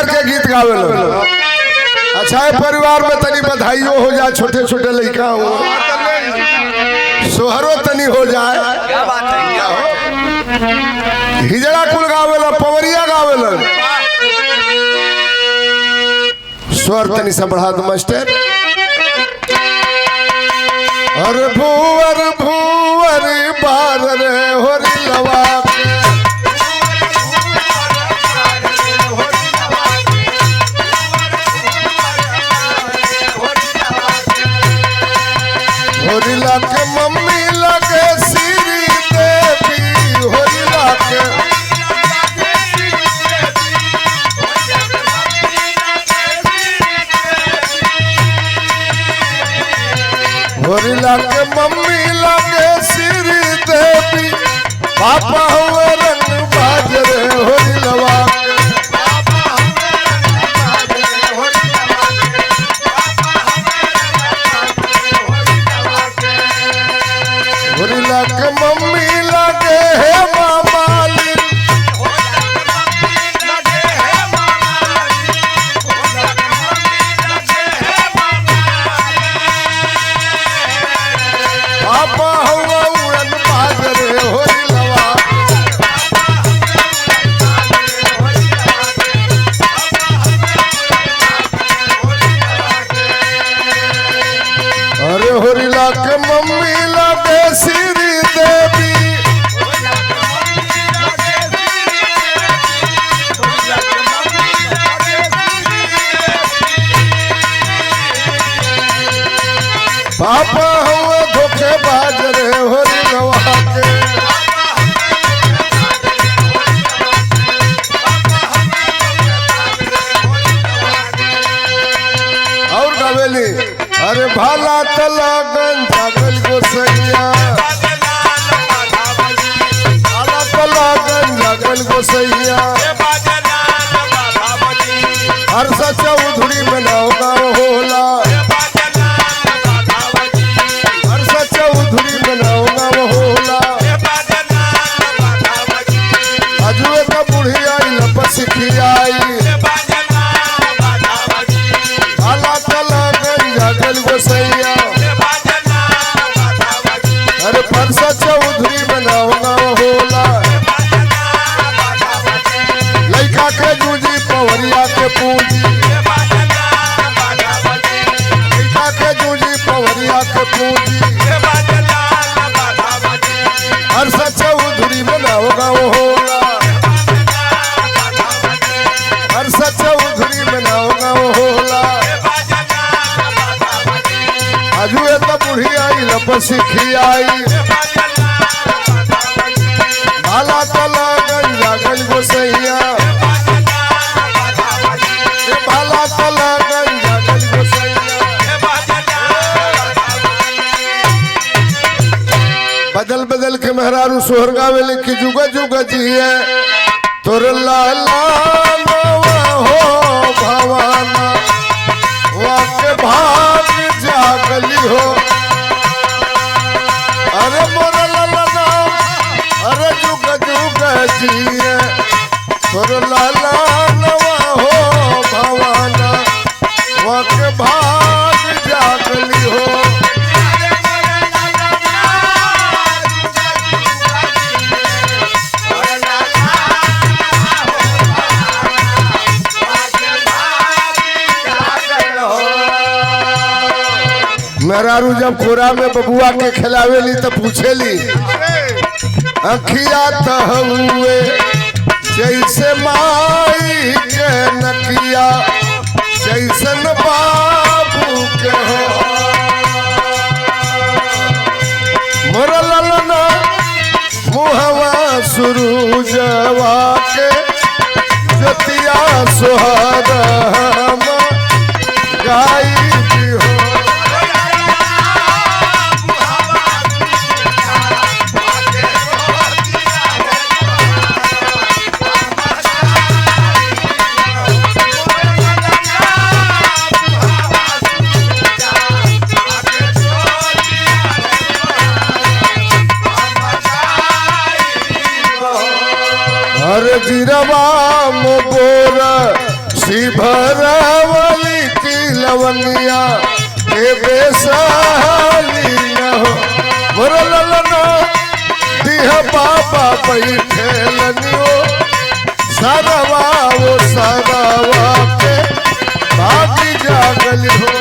प्रकार के गीत गावे लो। अच्छा है परिवार में तनी बधाइयों हो जाए, छोटे छोटे लड़का हो सोहरो तनी हो जाए। क्या बात है, क्या हो? हिजड़ा कुल गावे लो, पवरिया गावे लो। स्वर तनी से बढ़ा दो मास्टर। अरे भूवर भूवर बार रे होरी लवा होरी लाके मम्मी लगे श्री देवी होरी लाके होरी लाके मम्मी लगे श्री देवी पापा हुए रंग बाजरे होरी लवा होरी लाके मम्मी लगे हे मामाली पापा हुआ उड़न बाजरे होरी लवा अरे होरी लाके मम्मी लगे श्री देवी पापा हुआ धोखे बाजरे होरी लवा के और गवेली अरे भाला तला गंजा गल गोसैया भाला तला गंजा गल गोसैया हर चौधरी में नाव गाँव होला हर चौधरी में नाव गाँव होला अजुए का बुढ़ी आई लप सिखी आई भाला तला गंजा गल गोसैया अरे परसा चौधरी बनाओ गाँव होला लड़का के जूझी पवरिया के पूंजी लड़का के जूझी पवरिया के पूंजी परसा चौधरी बनाओ गाँव होला परसा चौधरी बनाओ गाँव होला अजुए तो बुढ़ी आई लप सिखी आई भाला तला गंजा गल गोसैया भाला तला गंजा गल गोसैया बदल बदल के मेहरारू सोहर गावेले की जुगा जुगा जी है तोर लाला नवा हो भवाना वाके भाग जागली हो अरे मोर लाला अरे जुग जुग जिए तोर लाला नवा हो भवाना वाके भाग जागली हो मेहरारू जब कोरा में बबुआ के खिलावेली तो पूछेली अखिया तहुए जैसे माई के नकिया जैसन बाबू के हो मोर ललना मुहवा सुरूजवा के ज्योतिया सुहाग गाई की हो हर जिरवा मोर भरावली की लवनिया के बेसाली न हो मोर ललना दिह बाबा बैठे लनियो सरवा वो सरवा के भागी जागल हो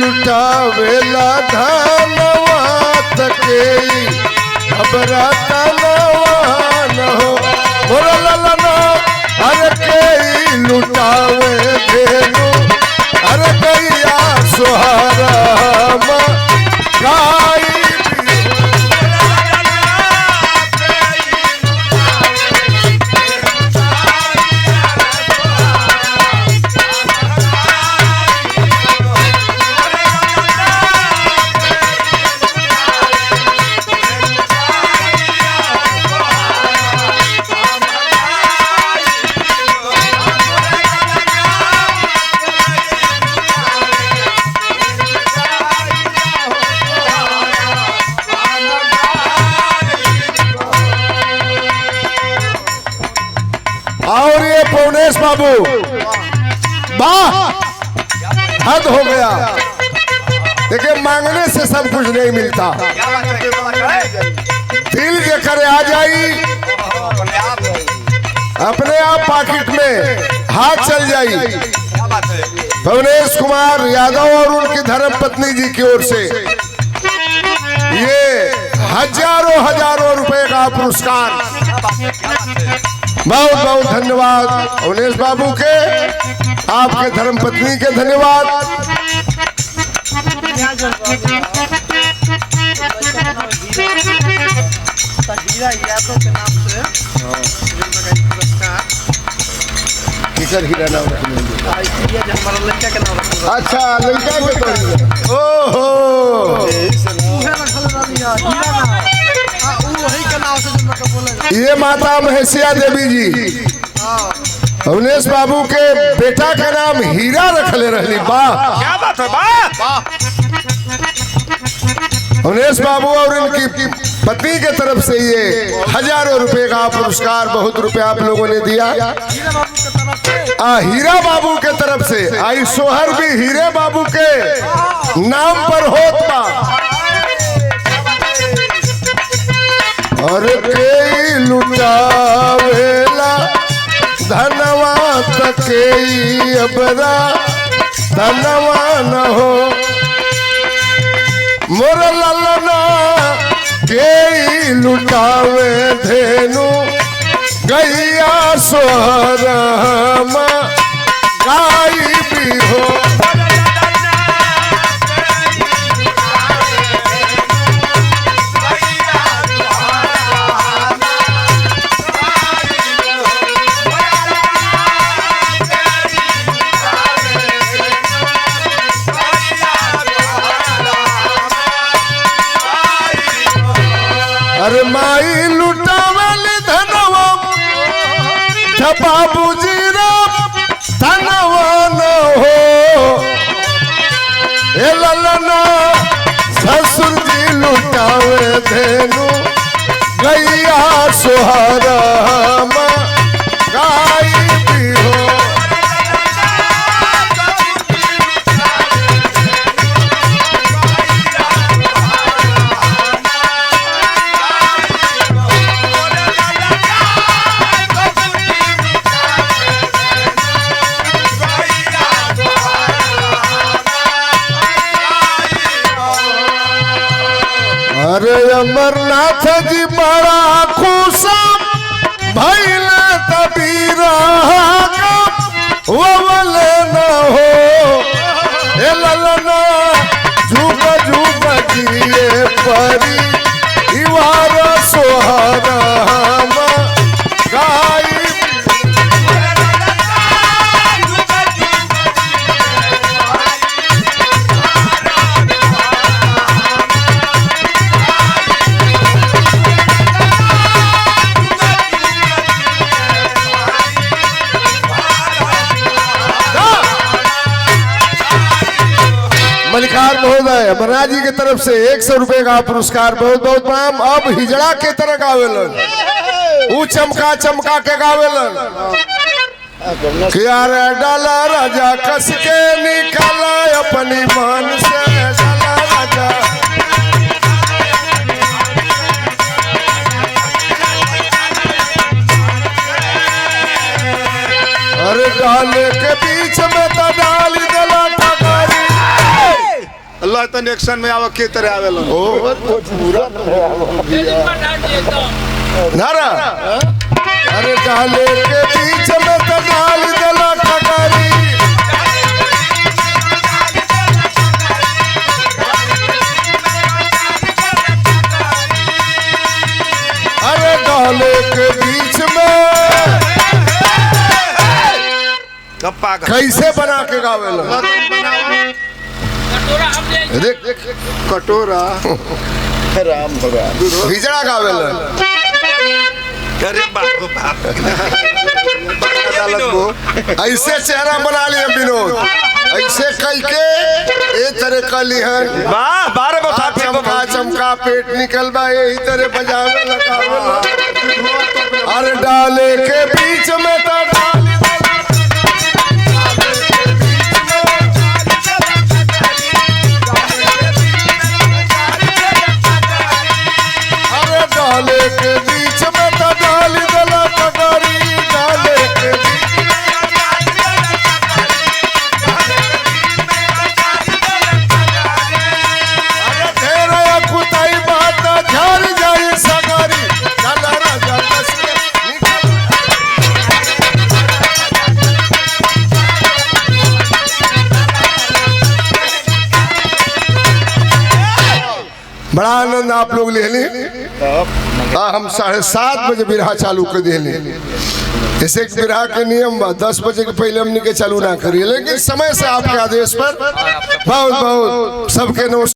लुटावेला धनवा तके घबरा तनवा न हो मोर ललना अरे के लुटावे धेनु अरे गैया सोहरा गाई और ये पवनेश बाबू वाह हद हो गया। देखिए मांगने से सब कुछ नहीं मिलता, दिल के करे आ जाई अपने आप पॉकेट में हाथ चल जाई। पवनेश कुमार यादव और उनकी धर्म पत्नी जी की ओर से ये हजारों रुपए का पुरस्कार। बहुत बहुत धन्यवाद पवनेश बाबू के, आपके धर्म पत्नी के धन्यवाद। हीरा नाम अच्छा लड़का के ओहो ये माता महेशिया देवी जी पवनेश बाबू के बेटा का नाम हीरा रखले रहली। वाह क्या बात है, वाह। पवनेश बाबू और इनकी पत्नी के तरफ से ये हजारों रुपए का पुरस्कार, बहुत रुपए आप लोगों ने दिया। हीरा बाबू के तरफ से आई सोहर भी हीरे बाबू के नाम पर होत बा। और के लुटावेला धनवा तके अबरा धनवा न हो मोर ललना के लुटावे धेनु गैया सोहरमा गाई भी हो। अरे माई लुटावल धनवा बाबूजी धनवा न हो ए ललना ससुर जी लुटावे धेनु गैया सोहरमा गाई भी हो। अरे अमरनाथ जी बड़ा खुश भइल तबीरा वल न हो ए ललना झूब झूब जिए परी इवार सोहरमा गाई। मलिकार महोदय मना जी की तरफ से 100 रुपए का पुरस्कार, बहुत बहुत प्रणाम। अब हिजड़ा के तरह गावेलन, वो चमका चमका के गावेलन। क्या रे डाला राजा कस के निकाला अपनी मान से, डाला राजा अरे डाले के बीच में तो डाल दला टकारी। अल्लाह तन एक्शन में आवा के तरह आवेलन। नारा अरे डाले के बीच में तो डाल दला टकारी। अरे डाले के बीच में कैसे बना के गावेला, देख कटोरा राम भगवान हिजड़ा गावेला। अरे बाप बाप ऐसे चेहरा बना लिया विनोद, ऐसे कल के ए तरह कली है, चमका चमका पेट निकल बा, यही तरह बजावे लगावेला। अरे डाले के बीच में तो डाल डाले के बीच में तो डाल दला टकारी। डाले के अरे ढेर कुताई बात झर जाई सगारी। डाला राजा कस के बड़ा आनंद आप लोग ले ली। हम 7:30 बजे बिरहा चालू कर दिए। जैसे बिरहा के नियम 10 बजे के पहले हमने के चालू ना करिए, लेकिन समय से आपके आदेश पर बहुत बहुत सबके नमस्कार।